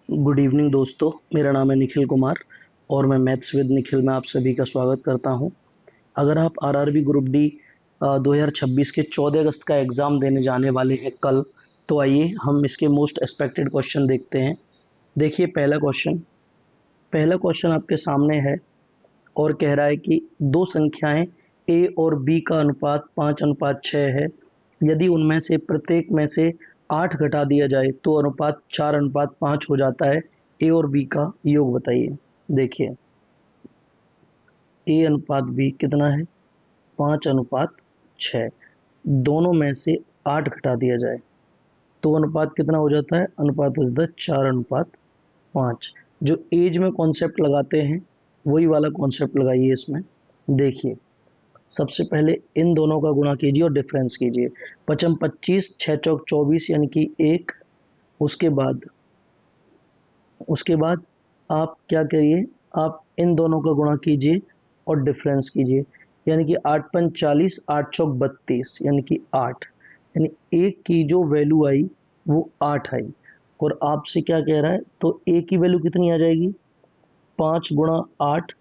Good evening दोस्तों। मेरा नाम है निखिल कुमार और मैं मैथ्स विद निखिल में आप सभी का स्वागत करता हूं। अगर आप आरआरबी ग्रुप डी 2026 के 14 अगस्त का एग्ज़ाम देने जाने वाले हैं कल, तो आइए हम इसके मोस्ट एक्सपेक्टेड क्वेश्चन देखते हैं। देखिए पहला क्वेश्चन आपके सामने है और कह रहा है कि दो संख्याएं ए और बी का अनुपात 5:6 है। यदि उनमें से प्रत्येक में से 8 घटा दिया जाए तो अनुपात 4:5 हो जाता है। ए और बी का योग बताइए। देखिए, ए अनुपात बी कितना है? 5:6। दोनों में से 8 घटा दिया जाए तो अनुपात कितना हो जाता है? अनुपात हो जाता है 4:5। जो एज में कॉन्सेप्ट लगाते हैं वही वाला कॉन्सेप्ट लगाइए इसमें। देखिए, सबसे पहले इन दोनों का गुणा कीजिए और डिफरेंस कीजिए। 5×5 6 चौक 24 यानी कि 1। उसके बाद उसके बाद आप क्या करिए, आप इन दोनों का गुणा कीजिए और डिफरेंस कीजिए, यानी कि 8×5 = 8 चौक 32 यानी कि 8। यानी एक की जो वैल्यू आई वो 8 आई। और आपसे क्या कह रहा है, तो ए की वैल्यू कितनी आ जाएगी? 5×8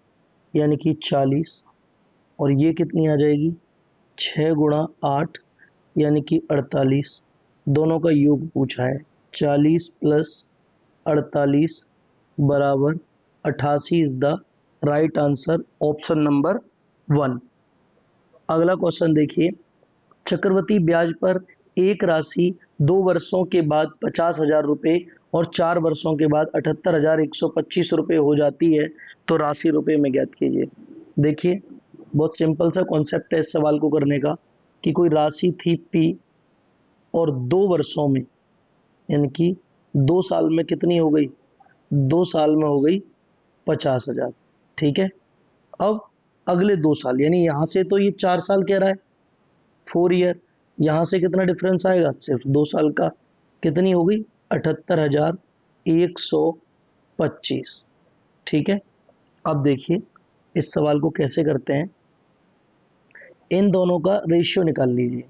यानी कि 40। और ये कितनी आ जाएगी? 6×8 यानी कि 48। दोनों का योग पूछा है। 40 + 48 बराबर 88 is the right answer, option number 1। अगला क्वेश्चन देखिए, चक्रवृद्धि ब्याज पर एक राशि 2 वर्षों के बाद 50,000 रुपये और 4 वर्षों के बाद 78,125 रुपये हो जाती है, तो राशि रुपये में ज्ञात कीजिए। देखिए, बहुत सिंपल सा कॉन्सेप्ट है इस सवाल को करने का कि कोई राशि थी पी और 2 वर्षों में, यानी कि 2 साल में कितनी हो गई? 2 साल में हो गई 50,000। ठीक है। अब अगले 2 साल, यानी यहाँ से तो ये 4 साल कह रहा है, 4 ईयर। यहाँ से कितना डिफरेंस आएगा? सिर्फ 2 साल का। कितनी हो गई? 78,125। ठीक है। अब देखिए, इस सवाल को कैसे करते हैं। इन दोनों का रेशियो निकाल लीजिए,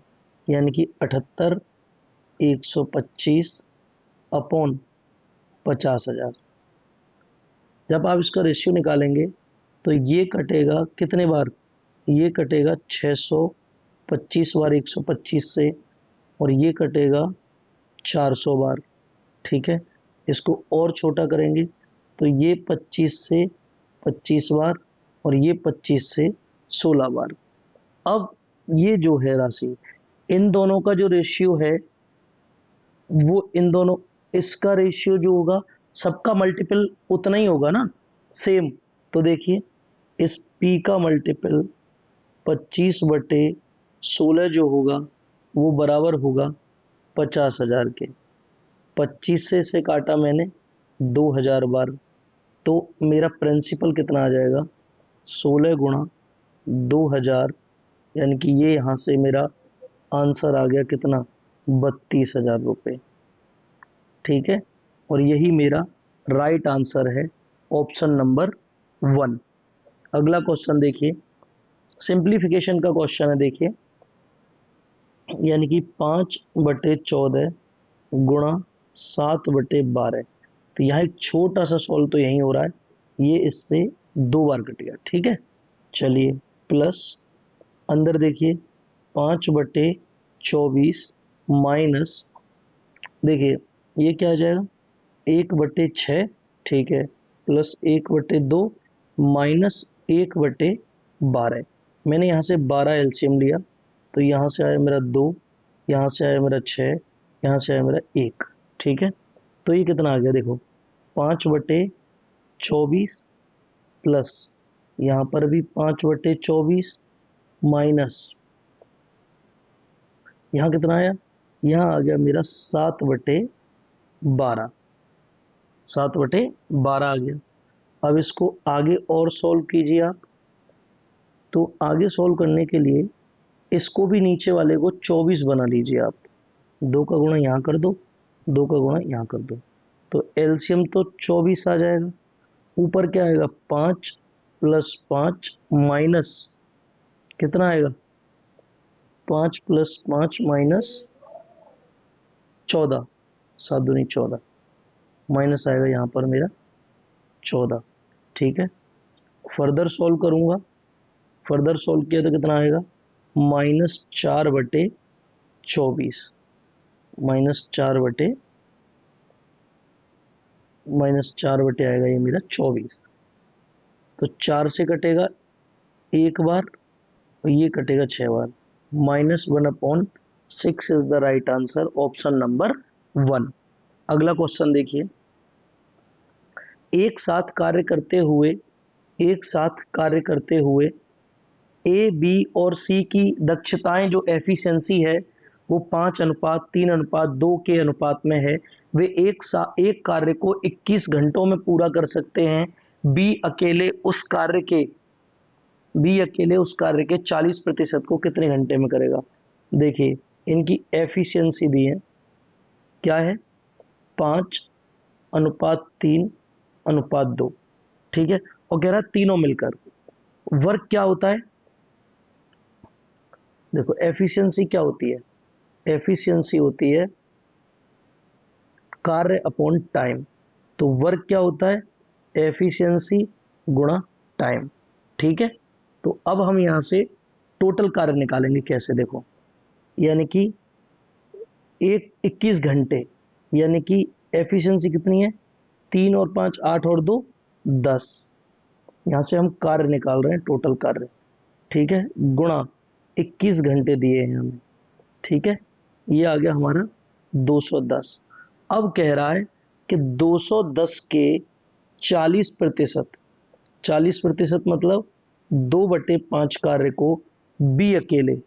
यानी कि 78,125 अपॉन 50,000। जब आप इसका रेशियो निकालेंगे तो ये कटेगा कितने बार? ये कटेगा 625 बार 125 से, और ये कटेगा 400 बार। ठीक है। इसको और छोटा करेंगे तो ये 25 से 25 बार और ये 25 से 16 बार। अब ये जो है राशि, इन दोनों का जो रेशियो है वो इन दोनों, इसका रेशियो जो होगा सबका मल्टीपल उतना ही होगा ना, सेम। तो देखिए, इस p का मल्टीपल 25/16 जो होगा वो बराबर होगा 50,000 के। 25 से इसे काटा मैंने 2,000 बार, तो मेरा प्रिंसिपल कितना आ जाएगा? 16 × 2,000, यानी कि ये यहाँ से मेरा आंसर आ गया कितना? 32,000 रुपये। ठीक है। और यही मेरा राइट आंसर है, ऑप्शन नंबर 1। अगला क्वेश्चन देखिए, सिंप्लीफिकेशन का क्वेश्चन है। देखिए, यानी कि 5/14 गुणा 7/12। तो यहाँ एक छोटा सा सॉल्व तो यही हो रहा है, ये इससे 2 बार कट गया। ठीक है। चलिए, प्लस अंदर देखिए 5/24 माइनस, देखिए ये क्या आ जाएगा? 1/6। ठीक है। Plus 1/2 minus 1/12। मैंने यहाँ से 12 एलसीएम लिया, तो यहाँ से आया मेरा 2, यहाँ से आया मेरा 6, यहाँ से आया मेरा 1। ठीक है। तो ये कितना आ गया? देखो, 5/24 प्लस यहाँ पर भी 5/24 माइनस यहाँ कितना आया? यहाँ आ गया मेरा 7/12। 7/12 आ गया। अब इसको आगे और सॉल्व कीजिए आप। तो आगे सॉल्व करने के लिए इसको भी नीचे वाले को 24 बना लीजिए आप। 2 का गुणा यहाँ कर दो, 2 का गुणा यहाँ कर दो, तो एलसीएम तो 24 आ जाएगा। ऊपर क्या आएगा? 5 + 5 माइनस कितना आएगा? 5 + 5 माइनस 14, 7 दूनी 14। माइनस आएगा यहाँ पर मेरा 14। ठीक है, फर्दर सॉल्व करूँगा, फर्दर सॉल्व किया तो कितना आएगा, -4/24, -4/, आएगा ये मेरा 24। तो 4 से कटेगा एक बार और ये कटेगा 6 बार, -1/6 is the right answer, option number 1। अगला क्वेश्चन देखिए, एक साथ कार्य करते हुए ए, बी और सी की दक्षताएं, जो एफिशिएंसी है वो 5:3:2 के अनुपात में है। वे एक कार्य को 21 घंटों में पूरा कर सकते हैं। बी अकेले उस कार्य के 40% को कितने घंटे में करेगा। देखिए इनकी एफिशिएंसी दी है, क्या है, 5:3:2। ठीक है, और कह रहा है तीनों मिलकर वर्क क्या होता है। देखो एफिशिएंसी क्या होती है, एफिशिएंसी होती है कार्य अपॉन टाइम। तो वर्क क्या होता है, एफिशिएंसी गुणा टाइम। ठीक है, तो अब हम यहां से टोटल कार्य निकालेंगे कैसे, देखो यानी कि 21 घंटे, यानी कि एफिशिएंसी कितनी है, 3 और 5 8 और 2 10। यहां से हम कार्य निकाल रहे हैं, टोटल कार्य। ठीक है, गुणा 21 घंटे दिए हैं हमें। ठीक है, ये आ गया हमारा 210। अब कह रहा है कि 210 के 40%, 40% मतलब 2/5 कार्य को बी अकेले,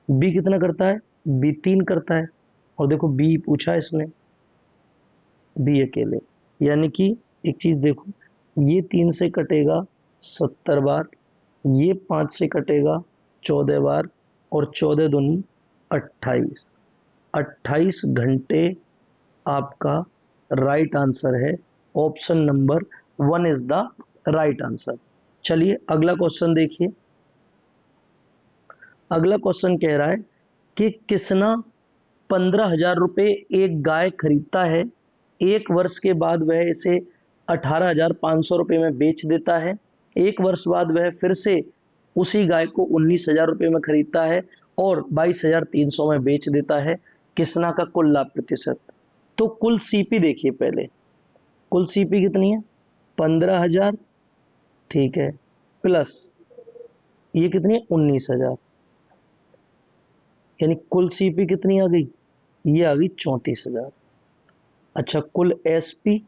बी कितना करता है, बी 3 करता है। और देखो बी पूछा इसने, बी अकेले, यानी कि एक चीज देखो, ये 3 से कटेगा 70 बार, ये 5 से कटेगा 14 बार, और 14 दूनी 28, 28 घंटे आपका राइट आंसर है, option number 1 is the right answer. चलिए अगला क्वेश्चन देखिए, अगला क्वेश्चन कह रहा है कि किसना 15,000 रुपये एक गाय खरीदता है, एक वर्ष के बाद वह इसे 18,500 रुपये में बेच देता है, एक वर्ष बाद वह फिर से उसी गाय को 19,000 रुपये में खरीदता है और 22,300 में बेच देता है। किसना का कुल लाभ प्रतिशत। तो कुल सीपी देखिए, पहले कुल सीपी कितनी है, 15,000। ठीक है, प्लस ये कितनी है, 19,000, यानी कुल सीपी कितनी आ गई, ये आ गई 34,000। अच्छा कुल एसपी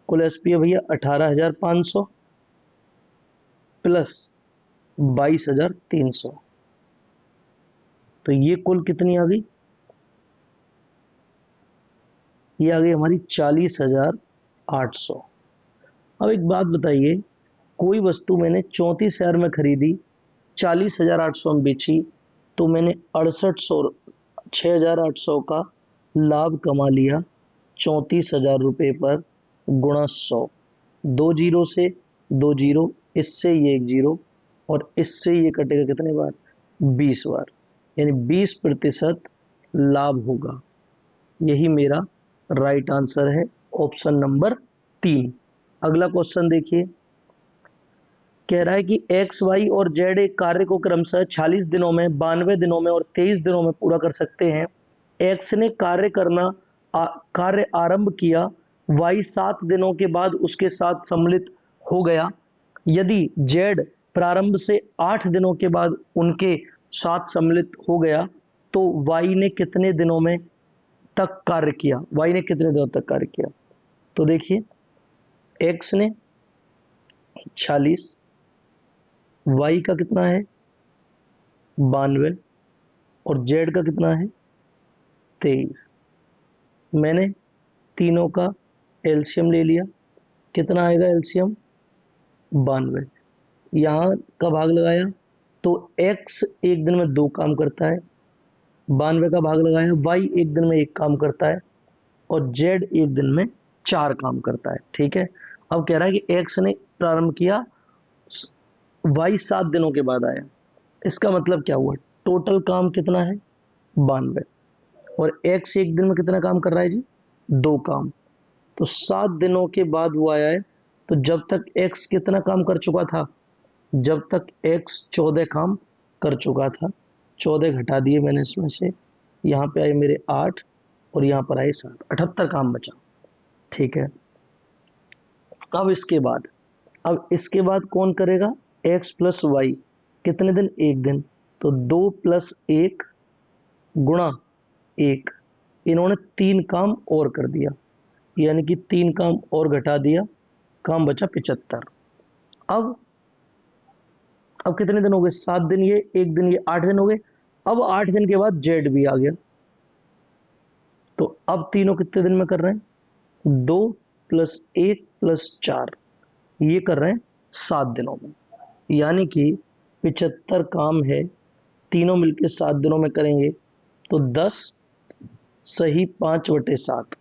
है भैया 18,500 प्लस 22,300, तो ये कुल कितनी आ गई, ये आ गई हमारी 40,800। अब एक बात बताइए, कोई वस्तु मैंने 34,000 में खरीदी, 40,800 में बेची, तो मैंने 6,800 का लाभ कमा लिया 34,000 रुपये पर, गुणा 100, 2 जीरो से 2 जीरो, इससे ये 1 जीरो और इससे ये कटेगा कितने बार, 20 बार, यानी 20% लाभ होगा। यही मेरा राइट आंसर है, ऑप्शन नंबर 3। अगला क्वेश्चन देखिए, कह रहा है कि एक्स वाई और जेड एक कार्य को क्रमशः 46 दिनों में, 92 दिनों में और 23 दिनों में पूरा कर सकते हैं। एक्स ने कार्य आरंभ किया, वाई 7 दिनों के बाद उसके साथ सम्मिलित हो गया। यदि जेड प्रारंभ से 8 दिनों के बाद उनके साथ सम्मिलित हो गया, तो वाई ने कितने दिनों में तक कार्य किया, वाई ने कितने दिनों तक कार्य किया। तो देखिए एक्स ने 46, वाई का कितना है 92 और जेड का कितना है 23। मैंने तीनों का एलसीएम ले लिया, कितना आएगा एलसीएम 92। यहाँ का भाग लगाया तो एक्स एक दिन में 2 काम करता है, 92 का भाग लगाया, वाई एक दिन में 1 काम करता है और जेड एक दिन में 4 काम करता है। ठीक है, अब कह रहा है कि एक्स ने प्रारंभ किया, वाई 7 दिनों के बाद आया, इसका मतलब क्या हुआ, टोटल काम कितना है 92 और एक्स एक दिन में कितना काम कर रहा है जी 2 काम। तो 7 दिनों के बाद वो आया है। तो जब तक x कितना काम कर चुका था, जब तक x 14 काम कर चुका था, 14 घटा दिए मैंने इसमें से, यहाँ पे आए मेरे 8 और यहाँ पर आए 7, 78 काम बचा। ठीक है, अब इसके बाद कौन करेगा, x प्लस वाई, कितने दिन, 1 दिन, तो 2 प्लस 1 गुणा 1, इन्होंने 3 काम और कर दिया, यानी कि 3 काम और घटा दिया, काम बचा 75। अब कितने दिन हो गए, 7 दिन ये, 1 दिन ये, 8 दिन हो गए। अब 8 दिन के बाद जेड भी आ गया, तो अब तीनों कितने दिन में कर रहे हैं, 2 प्लस 1 प्लस 4, ये कर रहे हैं 7 दिनों में, यानी कि 75 काम है, तीनों मिलके 7 दिनों में करेंगे तो 10 सही 5/7।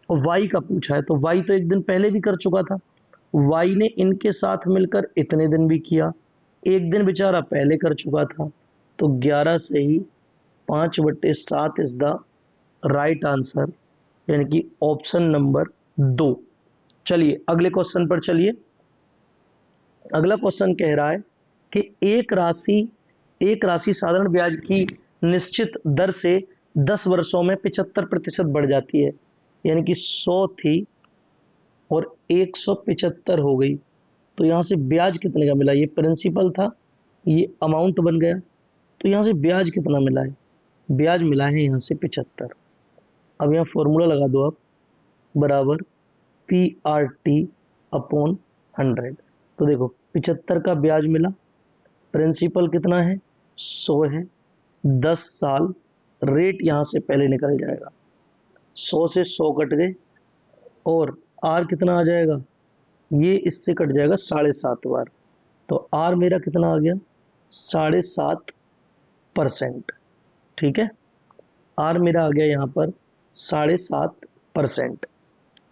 और वाई का पूछा है, तो वाई तो 1 दिन पहले भी कर चुका था, वाई ने इनके साथ मिलकर इतने दिन भी किया, 1 दिन बेचारा पहले कर चुका था, तो 11 सही 5/7 इज द राइट आंसर, यानी कि ऑप्शन नंबर 2। चलिए अगले क्वेश्चन पर चलिए। अगला क्वेश्चन कह रहा है कि एक राशि साधारण ब्याज की निश्चित दर से 10 वर्षों में 75% बढ़ जाती है, यानी कि 100 थी और 175 हो गई, तो यहाँ से ब्याज कितने का मिला, ये प्रिंसिपल था, ये अमाउंट बन गया, तो यहाँ से ब्याज कितना मिला है, ब्याज मिला है यहाँ से 75। अब यहाँ फॉर्मूला लगा दो आप, बराबर PRT अपॉन 100। तो देखो 75 का ब्याज मिला, प्रिंसिपल कितना है, 100 है, 10 साल, रेट यहाँ से पहले निकल जाएगा, 100 से 100 कट गए, और आर कितना आ जाएगा, ये इससे कट जाएगा 7.5 बार, तो आर मेरा कितना आ गया, 7.5%। ठीक है, आर मेरा आ गया यहाँ पर 7.5%।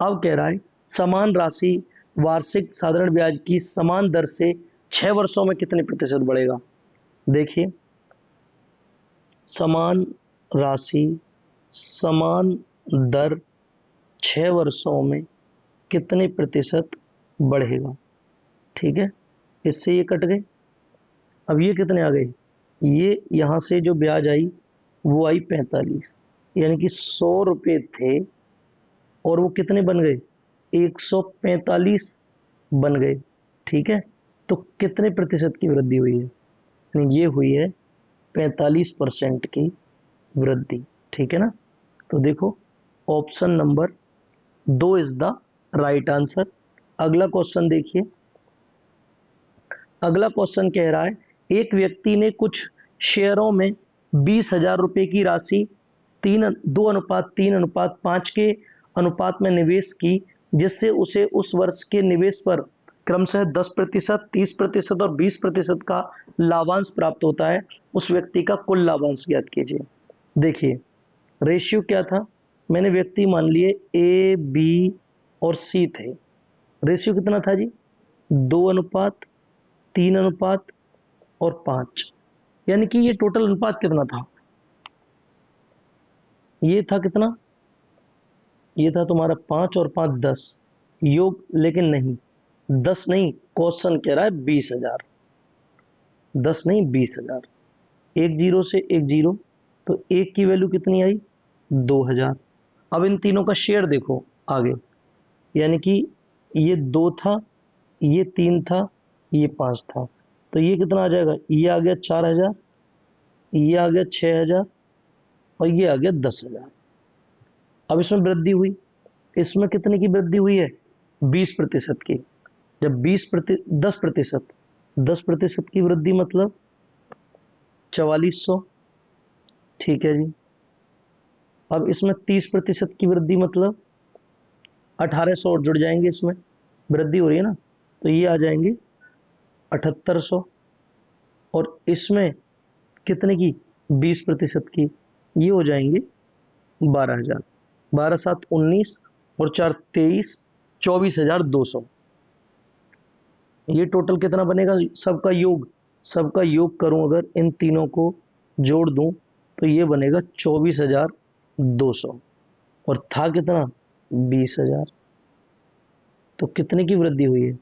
अब कह रहा है समान राशि वार्षिक साधारण ब्याज की समान दर से 6 वर्षों में कितने प्रतिशत बढ़ेगा। देखिए, समान राशि समान दर 6 वर्षों में कितने प्रतिशत बढ़ेगा। ठीक है, इससे ये कट गए, अब ये कितने आ गए, ये यहाँ से जो ब्याज आई वो आई 45, यानी कि 100 रुपये थे और वो कितने बन गए, 145 बन गए। ठीक है, तो कितने प्रतिशत की वृद्धि हुई है, यानी ये हुई है 45% की वृद्धि। ठीक है ना, तो देखो option number 2 is the right answer. अगला क्वेश्चन देखिए, अगला क्वेश्चन कह रहा है एक व्यक्ति ने कुछ शेयरों में 20,000 रुपए की राशि 2:3:5 के अनुपात में निवेश की, जिससे उसे उस वर्ष के निवेश पर क्रमशः 10%, 30% और 20% का लाभांश प्राप्त होता है। उस व्यक्ति का कुल लाभांश ज्ञात कीजिए। देखिए रेशियो क्या था, मैंने व्यक्ति मान लिए A, B और C थे, रेशियो कितना था जी, 2:3:5, यानी कि ये टोटल अनुपात कितना था, ये था कितना, ये था तुम्हारा 5 और 5 10 योग, लेकिन नहीं 10 नहीं, क्वेश्चन कह रहा है 20,000, 10 नहीं 20,000, एक जीरो से एक जीरो, तो एक की वैल्यू कितनी आई, 2,000। अब इन तीनों का शेयर देखो आगे, यानी कि ये 2 था, ये 3 था, ये 5 था, तो ये कितना आ जाएगा, ये आ गया 4,000, ये आ गया 6,000 और ये आ गया 10,000। अब इसमें वृद्धि हुई, इसमें कितने की वृद्धि हुई है, 20% की। जब 10% की वृद्धि मतलब 4400। ठीक है जी, अब इसमें 30% की वृद्धि मतलब 1800 और जुड़ जाएंगे, इसमें वृद्धि हो रही है ना, तो ये आ जाएंगे 7800, और इसमें कितने की, 20% की, ये हो जाएंगे 12,000, 12×7 19 और 4 23, 24,200। ये टोटल कितना बनेगा, सबका योग करूं अगर, इन तीनों को जोड़ दूं तो ये बनेगा 24,200, और था कितना 20,000। तो कितने की वृद्धि हुई है?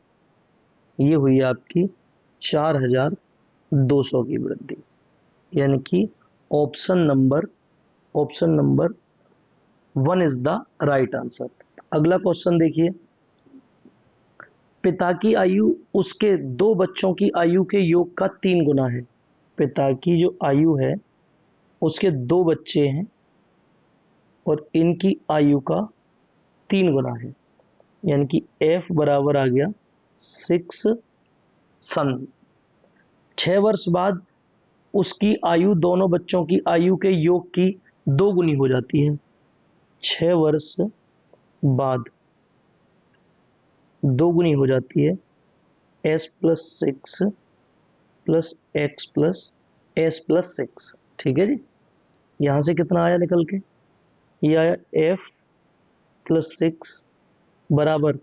ये हुई है आपकी 4200 की वृद्धि, यानी कि option number 1 is the right answer. अगला क्वेश्चन देखिए, पिता की आयु उसके 2 बच्चों की आयु के योग का 3 गुना है। पिता की जो आयु है उसके 2 बच्चे हैं और इनकी आयु का 3 गुना है, यानी कि F बराबर आ गया 6 सन। 6 वर्ष बाद उसकी आयु दोनों बच्चों की आयु के योग की 2 गुनी हो जाती है। 6 वर्ष बाद 2 गुनी हो जाती है S plus 6 plus x plus S plus 6। ठीक है जी, यहां से कितना आया निकल के? ये आया F प्लस 6 बराबर,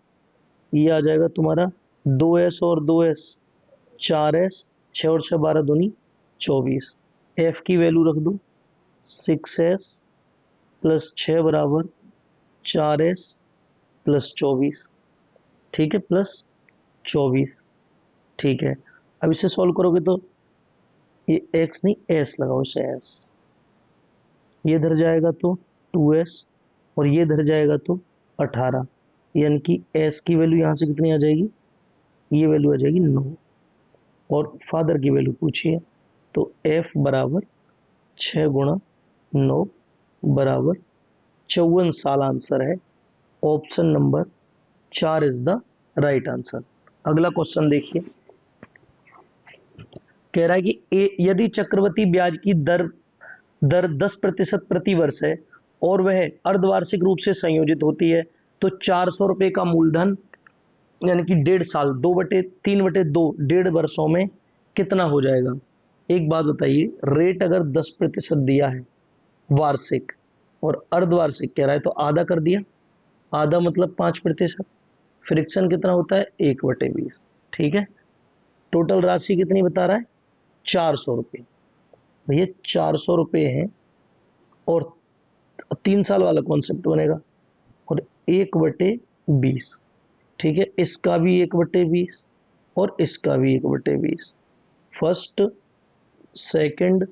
ये आ जाएगा तुम्हारा 2S और 2S 4S, 6 और 6 12 दूनी 24। F की वैल्यू रख दो 6S प्लस 6 बराबर 4S प्लस 24। ठीक है, प्लस 24। ठीक है, अब इसे सॉल्व करोगे तो ये x नहीं s लगाओ, इसे s, ये इधर जाएगा तो 2s और ये इधर जाएगा तो 18, यानी कि s की वैल्यू यहाँ से कितनी आ जाएगी? ये वैल्यू आ जाएगी 9। और फादर की वैल्यू पूछिए तो f बराबर 6 गुणा 9 बराबर 54 साल आंसर है। Option number 4 is the right answer. अगला क्वेश्चन देखिए, कह रहा है कि यदि चक्रवृद्धि ब्याज की दर 10% प्रति वर्ष है और वह अर्धवार्षिक रूप से संयोजित होती है तो 400 रुपए का मूलधन यानी कि 1.5 साल 2/3/2 1.5 वर्षों में कितना हो जाएगा? एक बात बताइए, रेट अगर 10% दिया है वार्षिक और अर्धवार्षिक कह रहा है तो आधा कर दिया, आधा मतलब 5%। फ्रिक्शन कितना होता है? 1/20। ठीक है, टोटल राशि कितनी बता रहा है? 400 रुपये। भैया 400 रुपये है और 3 साल वाला कॉन्सेप्ट बनेगा और 1/20। ठीक है, इसका भी 1/20 और इसका भी 1/20। फर्स्ट, सेकंड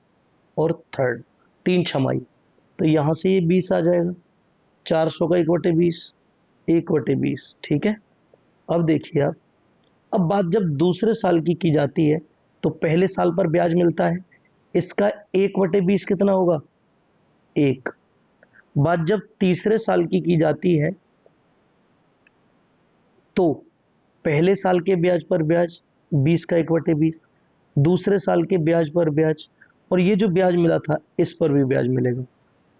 और थर्ड, 3 छमाई, तो यहां से ये 20 आ जाएगा। 400 का 1/20, 1/20। ठीक है, अब देखिए आप, अब बात जब दूसरे साल की जाती है तो पहले साल पर ब्याज मिलता है, इसका 1/20 कितना होगा? 1। बात जब तीसरे साल की जाती है तो पहले साल के ब्याज पर ब्याज 20 का 1/20, दूसरे साल के ब्याज पर ब्याज, और ये जो ब्याज मिला था इस पर भी ब्याज मिलेगा,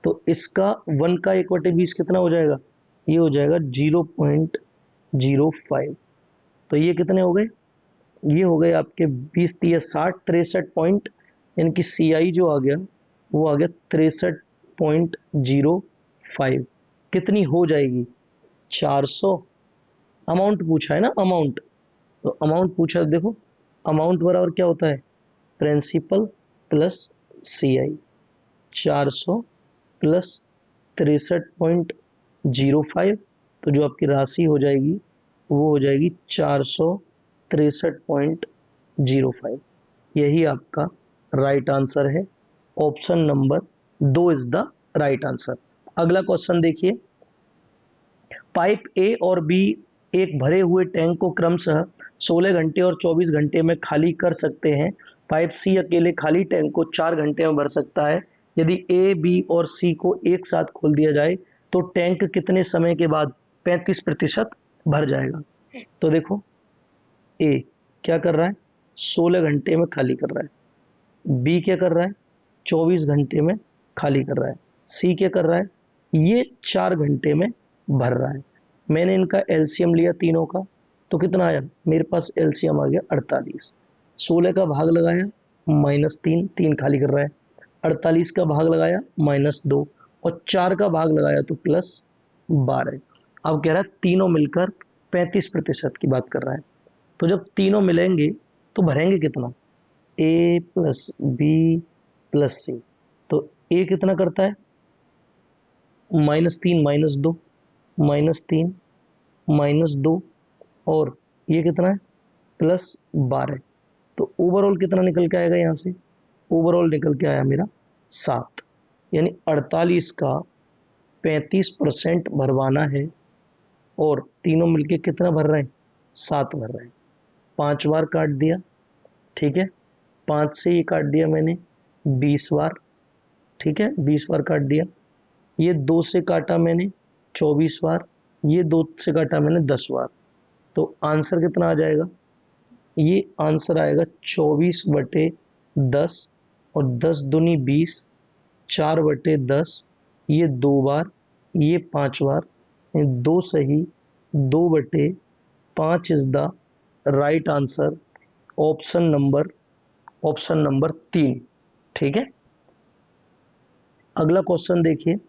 तो इसका 1 का 1/20 कितना हो जाएगा? ये हो जाएगा 0.05। तो ये कितने हो गए? ये हो गए आपके 20 30 60 63 पॉइंट, यानी कि सी आई जो आ गया वो आ गया 63.05। कितनी हो जाएगी? 400। अमाउंट पूछा है ना, अमाउंट, तो अमाउंट पूछा है, देखो अमाउंट बराबर क्या होता है? प्रिंसिपल प्लस सी आई। 400 प्लस 63.05, तो जो आपकी राशि हो जाएगी वो हो जाएगी 463.05। यही आपका राइट आंसर है। Option number 2 is the right answer. अगला क्वेश्चन देखिए, पाइप ए और बी एक भरे हुए टैंक को क्रमशः 16 घंटे और 24 घंटे में खाली कर सकते हैं। पाइप सी अकेले खाली टैंक को 4 घंटे में भर सकता है। यदि ए बी और सी को एक साथ खोल दिया जाए तो टैंक कितने समय के बाद 35% भर जाएगा? तो देखो, ए क्या कर रहा है? 16 घंटे में खाली कर रहा है। बी क्या कर रहा है? 24 घंटे में खाली कर रहा है। सी क्या कर रहा है? ये 4 घंटे में भर रहा है। मैंने इनका एलसीएम लिया तीनों का, तो कितना आया मेरे पास? एलसीएम आ गया 48। 16 का भाग लगाया -3, 3 खाली कर रहा है। 48 का भाग लगाया -2 और 4 का भाग लगाया तो +12। अब कह रहा है तीनों मिलकर 35% की बात कर रहा है। तो जब तीनों मिलेंगे तो भरेंगे कितना? ए प्लस बी प्लस सी। तो ए कितना करता है? -3 -2 -3 -2 और ये कितना है +12। तो ओवरऑल कितना निकल के आएगा यहाँ से, ओवरऑल निकल के आया मेरा 7, यानी 48 का 35% भरवाना है और तीनों मिलके कितना भर रहे हैं, 7 भर रहे हैं। 5 बार काट दिया, ठीक है, 5 से ये काट दिया मैंने 20 बार, ठीक है, 20 बार काट दिया। ये 2 से काटा मैंने 24 बार, ये 2 से काटा मैंने 10 बार। तो आंसर कितना आ जाएगा, ये आंसर आएगा 24/10 और 10 दूनी 20, 4/10, ये 2 बार, ये 5 बार, 2 सही, 2/5 is the right answer, option number 3, ठीक है। अगला क्वेश्चन देखिए,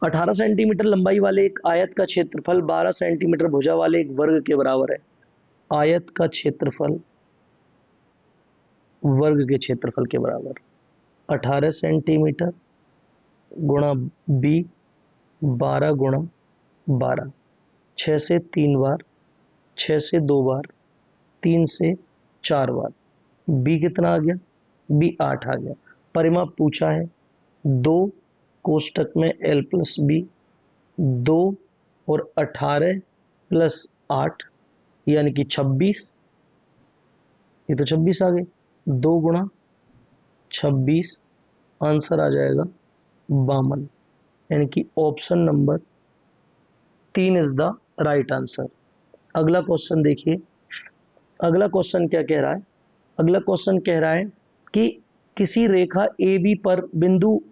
18 सेंटीमीटर लंबाई वाले एक आयत का क्षेत्रफल 12 सेंटीमीटर भुजा वाले एक वर्ग के बराबर है। आयत का क्षेत्रफल वर्ग के क्षेत्रफल के बराबर, 18 सेंटीमीटर गुणा बी, 12 गुणा 12, 6 से 3 बार, 6 से 2 बार, 3 से 4 बार, बी कितना आ गया, बी 8 आ गया। परिमाप पूछा है 2 कोष्टक में l प्लस बी, 2 और 18 प्लस 8 यानी कि 26, ये तो 26 आ गए, 2 गुणा 26, आंसर आ जाएगा 52, यानी कि option number 3 is the right answer. अगला क्वेश्चन देखिए, अगला क्वेश्चन क्या कह रहा है, अगला क्वेश्चन कह रहा है कि किसी रेखा ए बी पर बिंदु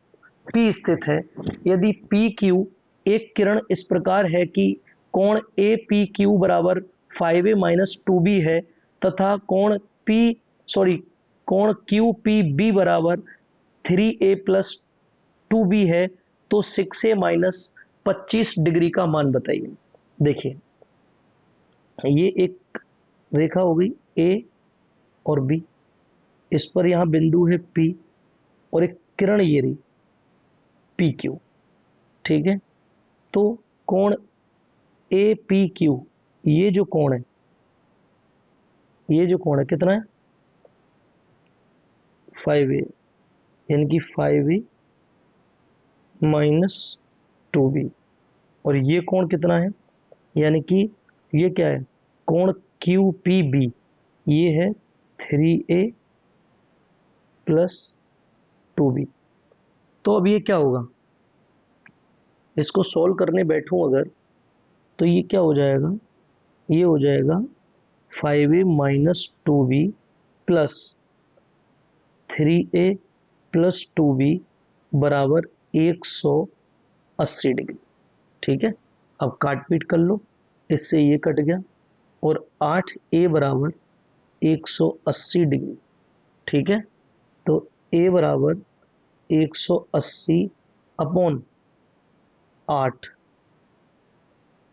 P स्थित है। यदि पी क्यू एक किरण इस प्रकार है कि कोण ए पी क्यू बराबर 5a माइनस 2b है तथा कोण क्यू पी बी बराबर 3a प्लस 2b है, तो 6a माइनस 25 डिग्री का मान बताइए। देखिए, ये एक रेखा हो गई ए और बी, इस पर यहां बिंदु है P और एक किरण ये रही पी क्यू, ठीक है। तो कोण ए पी क्यू, ये जो कोण है, ये जो कोण है कितना है 5a, यानी कि 5a माइनस 2b, और ये कोण कितना है, यानी कि ये क्या है, कोण क्यू पी बी, ये है 3a प्लस 2b। तो अब ये क्या होगा, इसको सॉल्व करने बैठूं अगर, तो ये क्या हो जाएगा, ये हो जाएगा 5a minus 2b plus 3a plus 2b बराबर 180 डिग्री, ठीक है। अब काट पीट कर लो, इससे ये कट गया और 8a बराबर 180 डिग्री, ठीक है। तो a बराबर 180 अपॉन 8,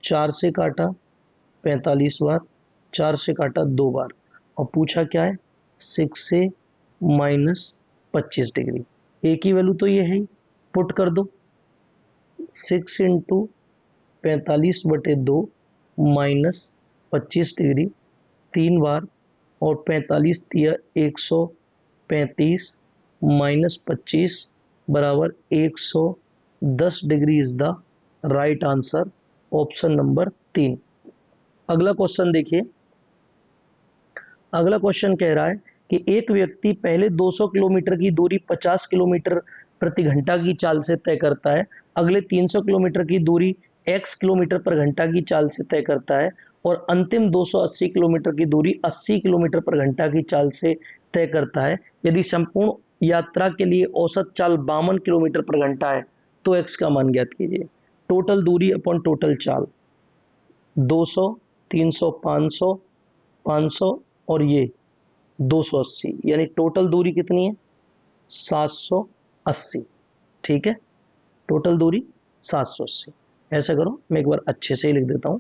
4 से काटा 45 बार, 4 से काटा 2 बार, और पूछा क्या है 6 से माइनस 25 डिग्री। ए की वैल्यू तो ये है, पुट कर दो, 6 इंटू 45/2 माइनस 25 डिग्री 3 बार, और 45 दिया 135 माइनस 25 बराबर 110 degree is the right answer, option number 3। अगला क्वेश्चन देखिए, अगला क्वेश्चन कह रहा है कि एक व्यक्ति पहले 200 किलोमीटर की दूरी 50 किलोमीटर प्रति घंटा की चाल से तय करता है, अगले 300 किलोमीटर की दूरी x किलोमीटर पर घंटा की चाल से तय करता है और अंतिम 280 किलोमीटर की दूरी 80 किलोमीटर पर घंटा की चाल से तय करता है। यदि संपूर्ण यात्रा के लिए औसत चाल 52 किलोमीटर पर घंटा है तो x का मान ज्ञात कीजिए। टोटल दूरी अपॉन टोटल चाल, 200, 300, 500, 500 और ये 280, यानी टोटल दूरी कितनी है 780, ठीक है, टोटल दूरी 780। ऐसा करो, मैं एक बार अच्छे से ही लिख देता हूं,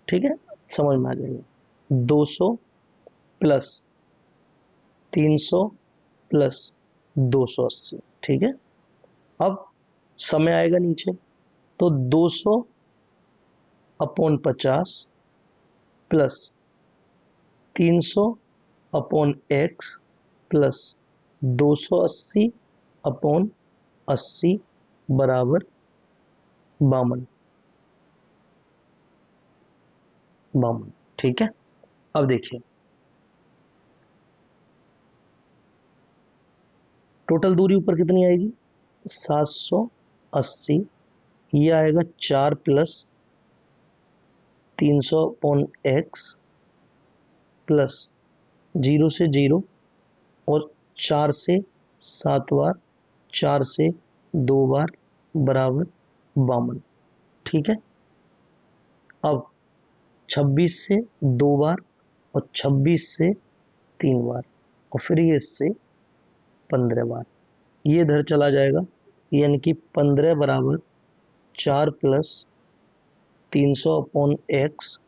ठीक है, समझ में आ जाएगा। 200 प्लस 300 प्लस 280, ठीक है। अब समय आएगा नीचे, तो 200 अपॉन 50 प्लस 300/x प्लस 280/80 बराबर 52। ठीक है, अब देखिए टोटल दूरी ऊपर कितनी आएगी 780। ये आएगा 4 प्लस 300/x प्लस 0 से 0 और 4 से 7 बार, 4 से 2 बार बराबर 52। ठीक है, अब 26 से 2 बार और 26 से 3 बार और फिर ये इससे 15 बार, ये इधर चला जाएगा, यानी कि 15 बराबर 4 प्लस 300/x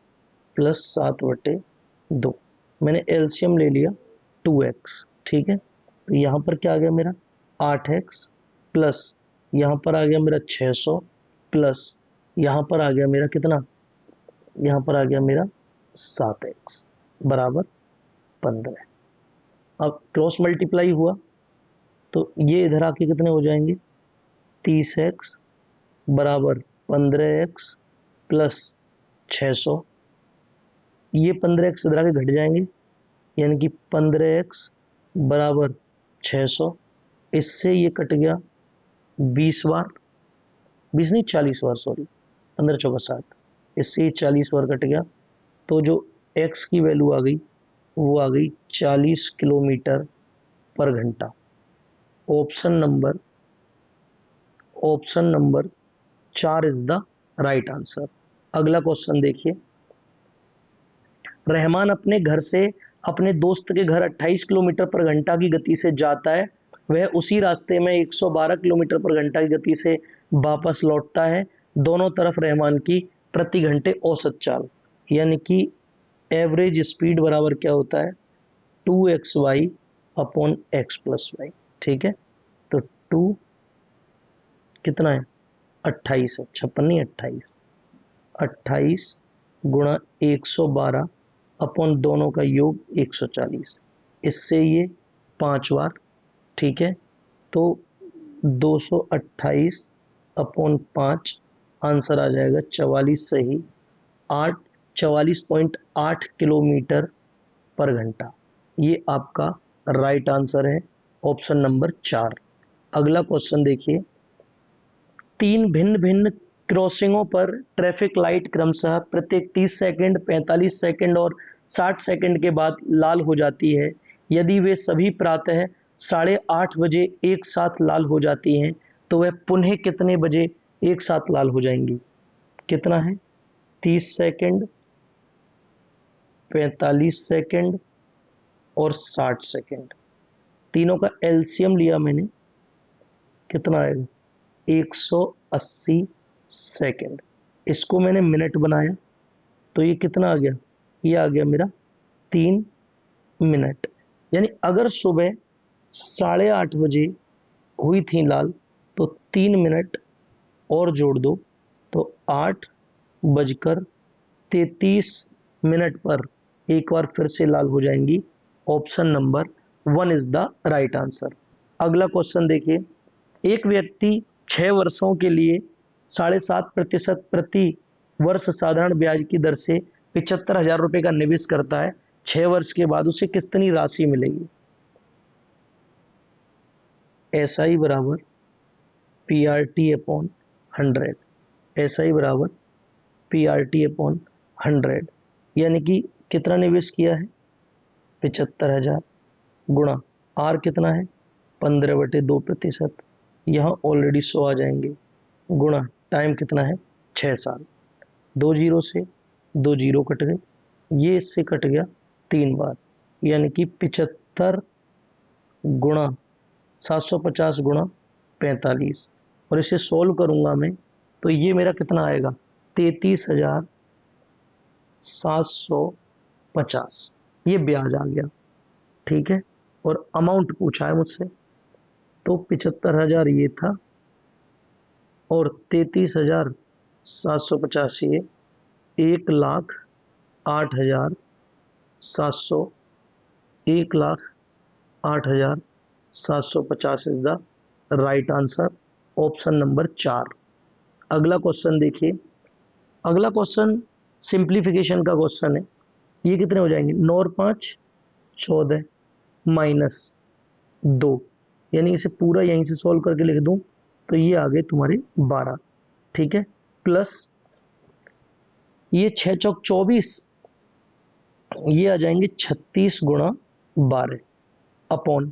प्लस 7/2। मैंने एलसीएम ले लिया 2x। ठीक है, तो यहाँ पर क्या आ गया मेरा 8x प्लस यहाँ पर आ गया मेरा 600 प्लस यहाँ पर आ गया मेरा कितना, यहाँ पर आ गया मेरा 7x बराबर 15। अब क्रॉस मल्टीप्लाई हुआ तो ये इधर आके कितने हो जाएंगे 30x बराबर 15x प्लस 600। ये 15x इधर आके घट जाएंगे, यानी कि 15x बराबर 600। इससे ये कट गया 20 बार, 20 नहीं 40 बार, सॉरी 15 चौका 60, इससे ये 40 बार कट गया। तो जो x की वैल्यू आ गई वो आ गई 40 किलोमीटर पर घंटा। Option number 4 is the right answer. अगला क्वेश्चन देखिए, रहमान अपने घर से अपने दोस्त के घर 28 किलोमीटर पर घंटा की गति से जाता है, वह उसी रास्ते में 112 किलोमीटर पर घंटा की गति से वापस लौटता है। दोनों तरफ रहमान की प्रति घंटे औसत चाल, यानी कि एवरेज स्पीड बराबर क्या होता है 2xy/x + y। ठीक है, तो 2 कितना है 28 है, 56 नहीं 28, 28 गुणा 112 अपॉन दोनों का योग 140, इससे ये 5 बार। ठीक है, तो 228/5 आंसर आ जाएगा 44 सही 44.8 किलोमीटर पर घंटा। ये आपका राइट आंसर है, ऑप्शन नंबर 4। अगला क्वेश्चन देखिए, 3 भिन्न भिन्न क्रॉसिंगों पर ट्रैफिक लाइट क्रमशः प्रत्येक 30 सेकंड, 45 सेकंड और 60 सेकंड के बाद लाल हो जाती है। यदि वे सभी प्रातः 8:30 बजे एक साथ लाल हो जाती हैं तो वह पुनः कितने बजे एक साथ लाल हो जाएंगी। कितना है 30 सेकंड, 45 सेकंड और 60 सेकंड। तीनों का एलसीएम लिया मैंने, कितना आएगा 180 सेकंड। इसको मैंने मिनट बनाया तो ये कितना आ गया, ये आ गया मेरा 3 मिनट। यानी अगर सुबह 8:30 बजे हुई थी लाल तो 3 मिनट और जोड़ दो तो 8:33 पर एक बार फिर से लाल हो जाएंगी। Option number 1 is the right answer. अगला क्वेश्चन देखिए, एक व्यक्ति 6 वर्षों के लिए 7.5% प्रति वर्ष साधारण ब्याज की दर से 75,000 रुपये का निवेश करता है। 6 वर्ष के बाद उसे कितनी राशि मिलेगी। SI बराबर PRT/100, SI बराबर PRT/100, यानी कि कितना निवेश किया है 75,000 गुणा R कितना है 15/2%, यहाँ ऑलरेडी 100 आ जाएंगे, गुणा टाइम कितना है 6 साल। 2 जीरो से 2 जीरो कट गए, ये इससे कट गया 3 बार, यानी कि 75 गुणा 750 गुणा 45, और इसे सॉल्व करूंगा मैं तो ये मेरा कितना आएगा 33,750, ये ब्याज आ गया। ठीक है, और अमाउंट पूछा है मुझसे तो 75,000 ये था और 33,750 ये 1,08,50,000 8,700, 1,08,750 is the right answer, option number 4। अगला क्वेश्चन देखिए, अगला क्वेश्चन सिंप्लीफिकेशन का क्वेश्चन है। ये कितने हो जाएंगे, 9 और 5 14 माइनस 2, यानी इसे पूरा यहीं से सॉल्व करके लिख दूं तो ये आ गए तुम्हारे 12, ठीक है, प्लस ये 6 चौक 24, ये आ जाएंगे 36 गुणा 12 अपॉन,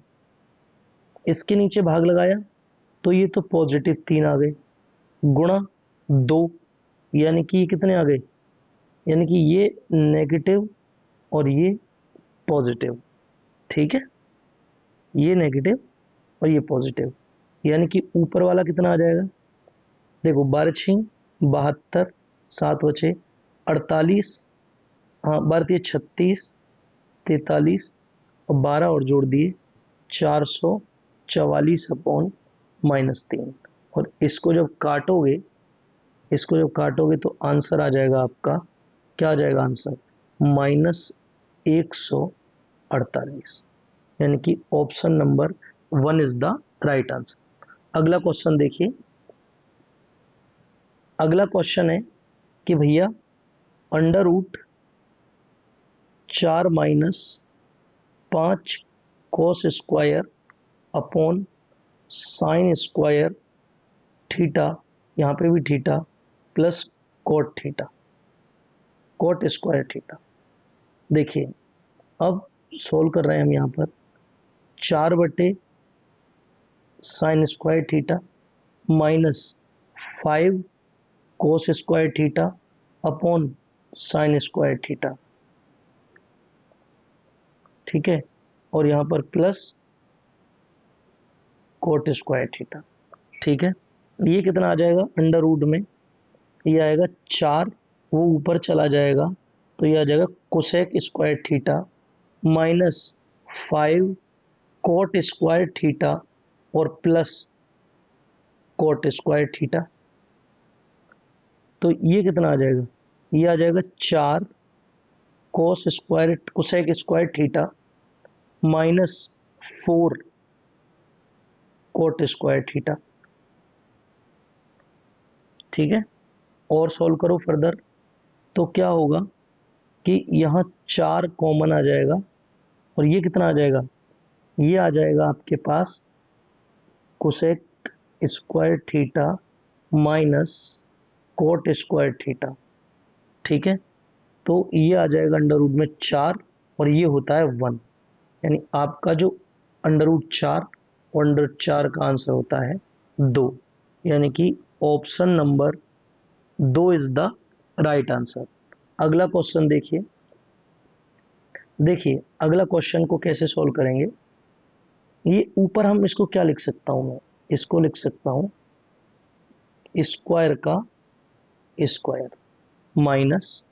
इसके नीचे भाग लगाया तो ये तो पॉजिटिव 3 आ गए, गुणा 2, यानी कि ये कितने आ गए, यानी कि ये नेगेटिव और ये पॉजिटिव, ठीक है, ये नेगेटिव और ये पॉजिटिव, यानी कि ऊपर वाला कितना आ जाएगा, देखो 12 6 72, 7 बचे 48, हाँ 12 36 43 और 12 और जोड़ दिए 444 अपॉन -3, और इसको जब काटोगे तो आंसर आ जाएगा आपका, क्या आ जाएगा आंसर, -148, यानी कि option number 1 is the right answer. अगला क्वेश्चन देखिए, अगला क्वेश्चन है कि भैया under root 4 minus 5 cos square upon sine square theta, यहाँ पे भी theta, plus cot theta, cot square theta. देखिए अब सोल्व कर रहे हैं हम यहाँ पर 4 बटे sign square theta minus 5 cos square theta upon sine square theta, ठीक है, और यहाँ पर प्लस कोट स्क्वायर थीटा, ठीक है। ये कितना आ जाएगा अंडर रूट में, ये आएगा 4, वो ऊपर चला जाएगा तो ये आ जाएगा cosec square theta minus 5 coat square theta और प्लस कोट स्क्वायर थीटा, तो ये कितना आ जाएगा, ये आ जाएगा 4 cosec square theta minus 4 coat square theta, ठीक है। और सॉल्व करो फर्दर तो क्या होगा कि यहाँ 4 कॉमन आ जाएगा और ये कितना आ जाएगा, ये आ जाएगा आपके पास cosec square theta minus cot square theta, ठीक है, तो ये आ जाएगा अंडर रूट में 4 और ये होता है 1, यानी आपका जो अंडर रूट 4 और अंडर 4 का आंसर होता है 2, यानी कि option number 2 is the right answer. अगला क्वेश्चन देखिए, अगला क्वेश्चन को कैसे सॉल्व करेंगे, ये ऊपर हम इसको क्या लिख सकता हूं, मैं इसको लिख सकता हूं स्क्वायर का स्क्वायर माइनस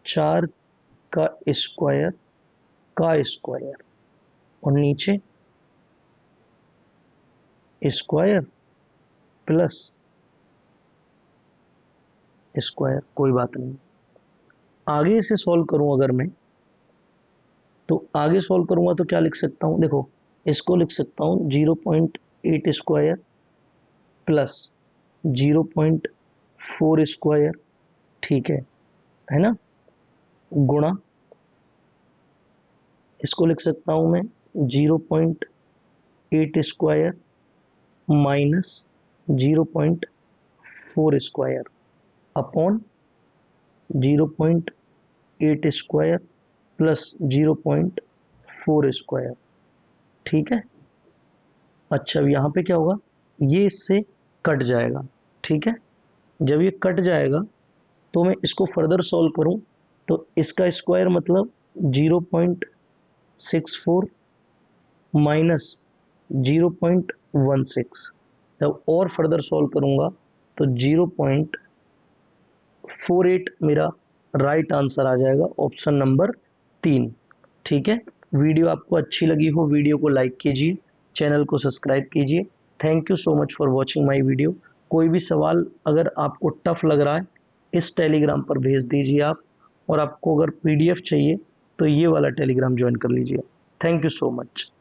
4 का स्क्वायर और नीचे स्क्वायर प्लस स्क्वायर, कोई बात नहीं। आगे से सॉल्व करूं अगर मैं, तो आगे सॉल्व करूंगा तो क्या लिख सकता हूं, देखो इसको लिख सकता हूं 0.8 स्क्वायर प्लस 0.4 स्क्वायर, ठीक है ना, गुणा इसको लिख सकता हूं मैं 0.8 square minus 0.4 square upon 0.8 square plus 0.4 square, ठीक है। अच्छा अब यहाँ पे क्या होगा, ये इससे कट जाएगा, ठीक है, जब ये कट जाएगा तो मैं इसको फर्दर सॉल्व करूं तो इसका स्क्वायर मतलब 0.64 माइनस 0.16, जब और फर्दर सॉल्व करूंगा तो 0.48 मेरा राइट आंसर आ जाएगा, ऑप्शन नंबर 3, ठीक है। वीडियो आपको अच्छी लगी हो, वीडियो को लाइक कीजिए, चैनल को सब्सक्राइब कीजिए। Thank you so much for watching my video. कोई भी सवाल अगर आपको टफ लग रहा है इस टेलीग्राम पर भेज दीजिए आप, और आपको अगर पीडीएफ चाहिए तो ये वाला टेलीग्राम ज्वाइन कर लीजिए। Thank you so much.